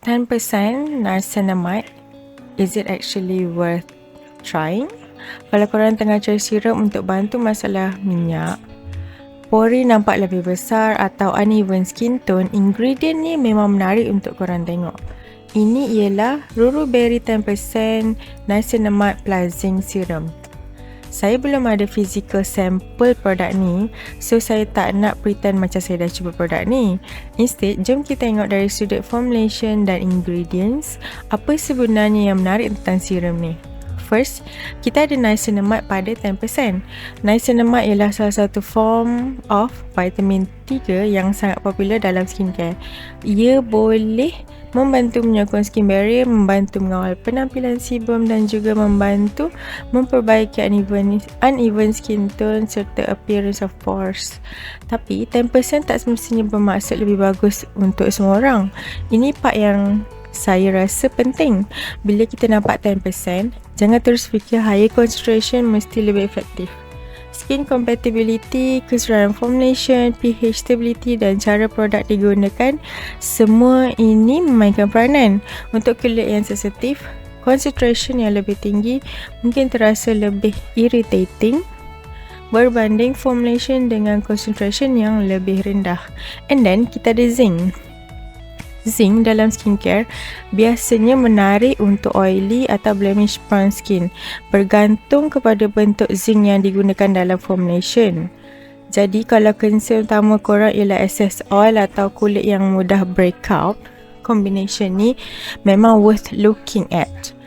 10% niacinamide, is it actually worth trying? Kalau korang tengah cari serum untuk bantu masalah minyak, pori nampak lebih besar atau uneven skin tone, ingredient ni memang menarik untuk korang tengok. Ini ialah Ruru Berry 10% Niacinamide plus Zinc Serum. Saya belum ada physical sample produk ni, so saya tak nak pretend macam saya dah cuba produk ni. Instead, jom kita tengok dari sudut formulation dan ingredients, apa sebenarnya yang menarik tentang serum ni. First, kita ada niacinamide pada 10%. Niacinamide ialah salah satu form of vitamin 3 yang sangat popular dalam skincare. Ia boleh membantu menyokong skin barrier, membantu mengawal penampilan sebum dan juga membantu memperbaiki uneven skin tone serta appearance of pores. Tapi 10% tak semestinya bermaksud lebih bagus untuk semua orang. Ini part yang saya rasa penting. Bila kita nampak 10%, jangan terus fikir higher concentration mesti lebih efektif. Skin compatibility, keseluruhan formulation, pH stability dan cara produk digunakan, semua ini memainkan peranan. Untuk kulit yang sensitif, concentration yang lebih tinggi mungkin terasa lebih irritating berbanding formulation dengan concentration yang lebih rendah. And then kita ada zinc. Zinc dalam skincare biasanya menarik untuk oily atau blemish prone skin, bergantung kepada bentuk zinc yang digunakan dalam formulation. Jadi kalau concern utama korang ialah excess oil atau kulit yang mudah breakout, combination ni memang worth looking at.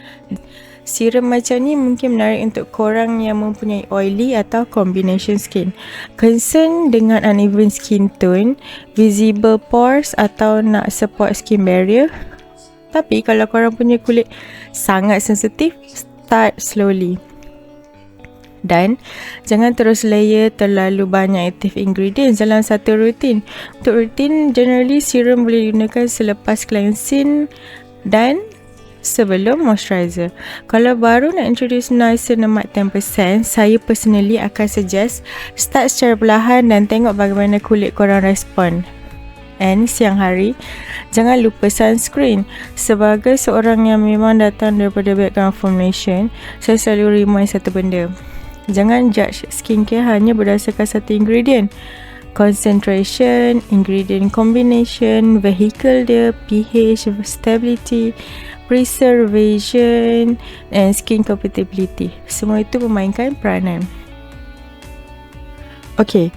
Serum macam ni mungkin menarik untuk korang yang mempunyai oily atau combination skin, concern dengan uneven skin tone, visible pores atau nak support skin barrier. Tapi kalau korang punya kulit sangat sensitif, start slowly. Dan jangan terus layer terlalu banyak active ingredients dalam satu rutin. Untuk rutin, generally serum boleh digunakan selepas cleansing dan sebelum moisturizer. Kalau baru nak introduce niacinamide 10%, saya personally akan suggest start secara perlahan dan tengok bagaimana kulit korang respon. And siang hari, jangan lupa sunscreen. Sebagai seorang yang memang datang daripada background formulation, saya selalu remind satu benda. Jangan judge skincare hanya berdasarkan satu ingredient. Concentration, ingredient combination, vehicle dia, pH stability, preservation and skin compatibility. Semua itu memainkan peranan. Okay,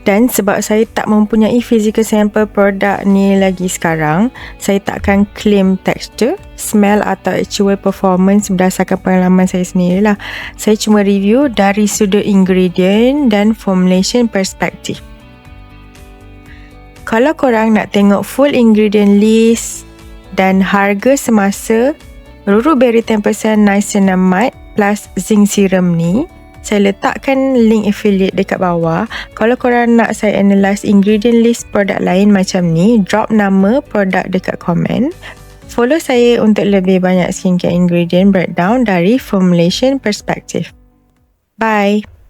dan sebab saya tak mempunyai physical sample produk ni lagi sekarang, saya tak akan claim texture, smell atau actual performance berdasarkan pengalaman saya sendirilah. Saya cuma review dari sudut ingredient dan formulation perspektif. Kalau korang nak tengok full ingredient list dan harga semasa Ruru Berry 10% Niacinamide plus Zinc Serum ni, saya letakkan link affiliate dekat bawah. Kalau korang nak saya analyse ingredient list produk lain macam ni, drop nama produk dekat komen. Follow saya untuk lebih banyak skincare ingredient breakdown dari formulation perspektif. Bye!